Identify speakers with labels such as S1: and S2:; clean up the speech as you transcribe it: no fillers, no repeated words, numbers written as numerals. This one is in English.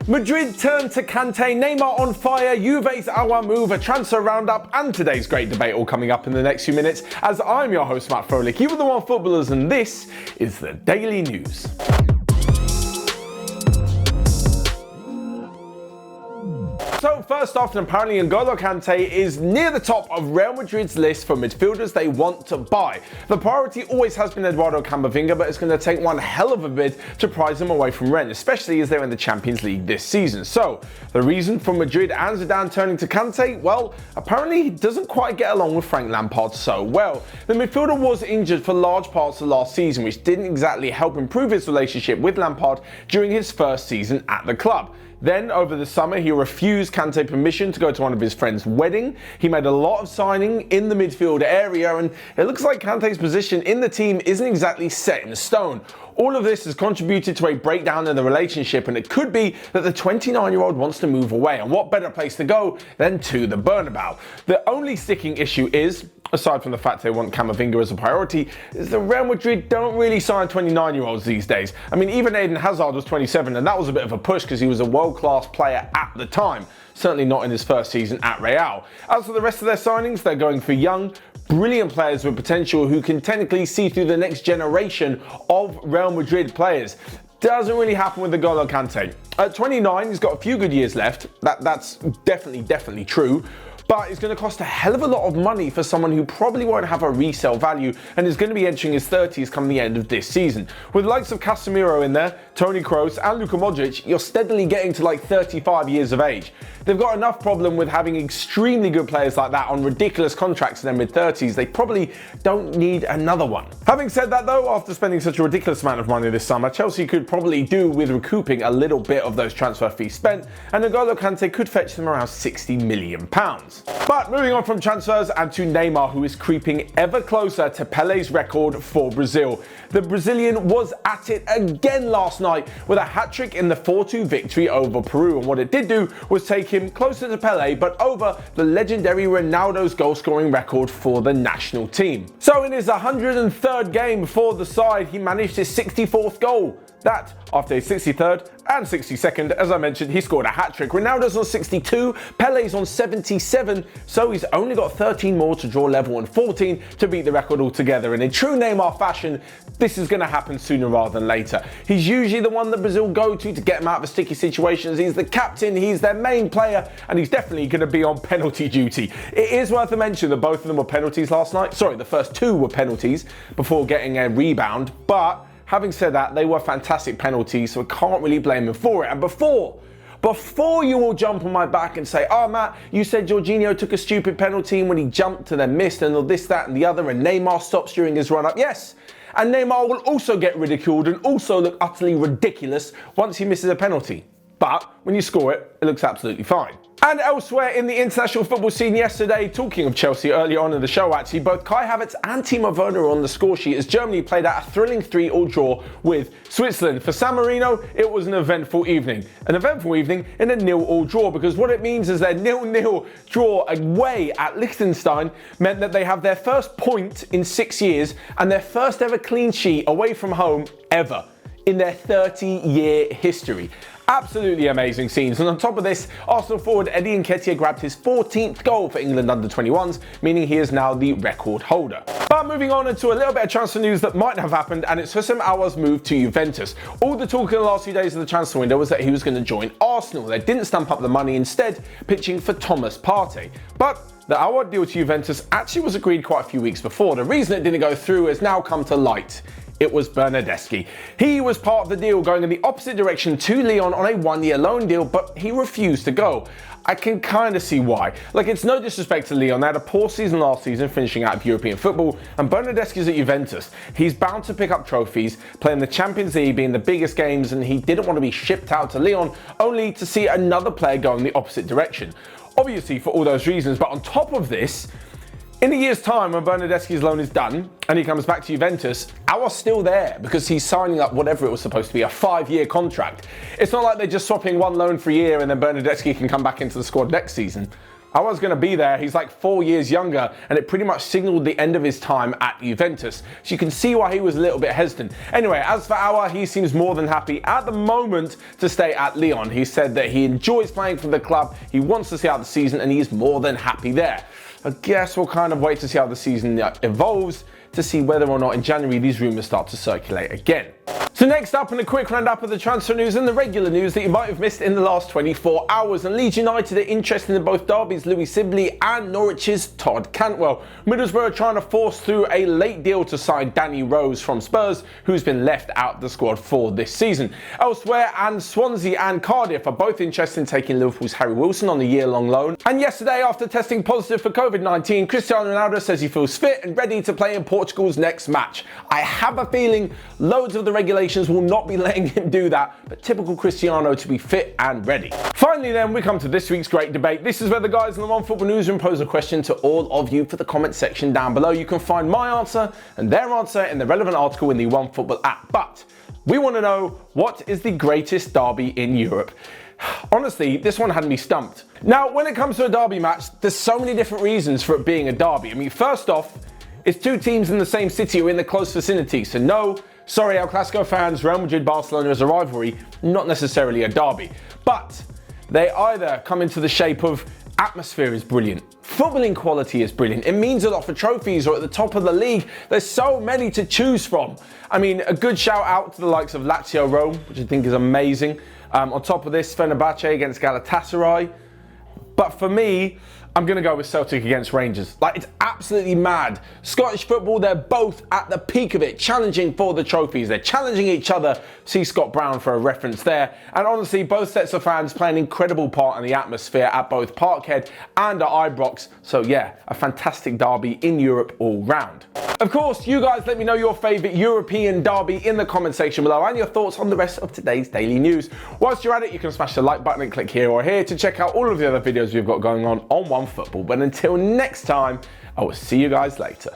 S1: Madrid turn to Kante, Neymar on fire, Juve's Aouar move, a transfer roundup, and today's great debate all coming up in the next few minutes as I'm your host Matt Froelich, you are the OneFootballers, and this is the Daily News. So first off, and apparently N'Golo Kante is near the top of Real Madrid's list for midfielders they want to buy. The priority always has been Eduardo Camavinga, but it's going to take one hell of a bid to prize him away from Rennes, especially as they're in the Champions League this season. So the reason for Madrid and Zidane turning to Kante? Well, apparently he doesn't quite get along with Frank Lampard so well. The midfielder was injured for large parts of last season, which didn't exactly help improve his relationship with Lampard during his first season at the club. Then, over the summer, he refused Kante permission to go to one of his friends' wedding. He made a lot of signing in the midfield area, and it looks like Kante's position in the team isn't exactly set in stone. All of this has contributed to a breakdown in the relationship, and it could be that the 29-year-old wants to move away, and what better place to go than to the Bernabeu. The only sticking issue is, aside from the fact they want Camavinga as a priority, is that Real Madrid don't really sign 29-year-olds these days. I mean, even Eden Hazard was 27, and that was a bit of a push because he was a world-class player at the time. Certainly not in his first season at Real. As for the rest of their signings, they're going for young, brilliant players with potential who can technically see through the next generation of Real Madrid players. Doesn't really happen with N'Golo Kante. At 29, he's got a few good years left. That's definitely true. But it's going to cost a hell of a lot of money for someone who probably won't have a resale value and is going to be entering his 30s come the end of this season. With the likes of Casemiro in there, Toni Kroos and Luka Modric, you're steadily getting to like 35 years of age. They've got enough problem with having extremely good players like that on ridiculous contracts in their mid-30s. They probably don't need another one. Having said that though, after spending such a ridiculous amount of money this summer, Chelsea could probably do with recouping a little bit of those transfer fees spent, and N'Golo Kante could fetch them around £60 million. But moving on from transfers and to Neymar, who is creeping ever closer to Pele's record for Brazil. The Brazilian was at it again last night with a hat-trick in the 4-2 victory over Peru, and what it did do was take him closer to Pele, but over the legendary Ronaldo's goal-scoring record for the national team. So in his 103rd game for the side, he managed his 64th goal. That, after his 63rd and 62nd, as I mentioned, he scored a hat-trick. Ronaldo's on 62, Pele's on 77, so he's only got 13 more to draw level and 14 to beat the record altogether. And in true Neymar fashion, this is going to happen sooner rather than later. He's usually the one that Brazil go to get him out of sticky situations. He's the captain, he's their main player, and he's definitely going to be on penalty duty. It is worth a mention that both of them were penalties last night. Sorry, the first two were penalties before getting a rebound, but having said that, they were fantastic penalties, so I can't really blame him for it. And before you all jump on my back and say, oh Matt, you said Jorginho took a stupid penalty when he jumped to then missed and all this, that and the other, and Neymar stops during his run-up. Yes, and Neymar will also get ridiculed and also look utterly ridiculous once he misses a penalty. But when you score it, it looks absolutely fine. And elsewhere in the international football scene yesterday, talking of Chelsea early on in the show actually, both Kai Havertz and Timo Werner are on the score sheet as Germany played out a thrilling 3-3 draw with Switzerland. For San Marino, it was an eventful evening. An eventful evening in a 0-0 draw, because what it means is their 0-0 draw away at Liechtenstein meant that they have their first point in 6 years and their first ever clean sheet away from home ever in their 30-year history. Absolutely amazing scenes. And on top of this, Arsenal forward Eddie Nketiah grabbed his 14th goal for England under-21s, meaning he is now the record holder. But moving on into a little bit of transfer news that might have happened, and it's Houssem Aouar's move to Juventus. All the talk in the last few days of the transfer window was that he was going to join Arsenal. They didn't stamp up the money, instead pitching for Thomas Partey. But the Aouar deal to Juventus actually was agreed quite a few weeks before. The reason it didn't go through has now come to light. It was Bernardeschi. He was part of the deal going in the opposite direction to Lyon on a 1-year loan deal, but he refused to go. I can kind of see why. Like, it's no disrespect to Lyon. They had a poor season last season, finishing out of European football, and Bernardeschi's at Juventus. He's bound to pick up trophies, playing the Champions League being the biggest games, and he didn't want to be shipped out to Lyon only to see another player go in the opposite direction. Obviously for all those reasons, but on top of this, in a year's time, when Bernardeschi's loan is done and he comes back to Juventus, Aouar's still there because he's signing up whatever it was supposed to be, a 5-year contract. It's not like they're just swapping one loan for a year and then Bernardeschi can come back into the squad next season. Aouar's going to be there. He's like 4 years younger, and it pretty much signaled the end of his time at Juventus. So you can see why he was a little bit hesitant. Anyway, as for Aouar, he seems more than happy at the moment to stay at Lyon. He said that he enjoys playing for the club, he wants to see out the season, and he's more than happy there. I guess we'll kind of wait to see how the season evolves to see whether or not in January these rumours start to circulate again. So next up, in a quick roundup of the transfer news and the regular news that you might have missed in the last 24 hours. And Leeds United are interested in both Derby's Louis Sibley and Norwich's Todd Cantwell. Middlesbrough are trying to force through a late deal to sign Danny Rose from Spurs, who's been left out of the squad for this season. Elsewhere, and Swansea and Cardiff are both interested in taking Liverpool's Harry Wilson on a year-long loan. And yesterday, after testing positive for COVID-19, Cristiano Ronaldo says he feels fit and ready to play in Portugal's next match. I have a feeling loads of the regulations will not be letting him do that, but typical Cristiano to be fit and ready. Finally then, we come to this week's great debate. This is where the guys in the OneFootball newsroom pose a question to all of you for the comment section down below. You can find my answer and their answer in the relevant article in the OneFootball app. But we want to know, what is the greatest derby in Europe? Honestly, this one had me stumped. Now, when it comes to a derby match, there's so many different reasons for it being a derby. I mean, first off, it's two teams in the same city or in the close vicinity, so no, sorry, El Clasico fans, Real Madrid-Barcelona is a rivalry, not necessarily a derby. But they either come into the shape of atmosphere is brilliant, footballing quality is brilliant, it means a lot for trophies, or at the top of the league, there's so many to choose from. I mean, a good shout out to the likes of Lazio Rome, which I think is amazing. On top of this, Fenerbahce against Galatasaray. But for me, I'm going to go with Celtic against Rangers. Like, it's absolutely mad. Scottish football, they're both at the peak of it, challenging for the trophies. They're challenging each other. See Scott Brown for a reference there. And honestly, both sets of fans play an incredible part in the atmosphere at both Parkhead and at Ibrox. So yeah, a fantastic derby in Europe all round. Of course, you guys let me know your favourite European derby in the comment section below and your thoughts on the rest of today's daily news. Whilst you're at it, you can smash the like button and click here or here to check out all of the other videos we've got going on OneFootball. But until next time, I will see you guys later.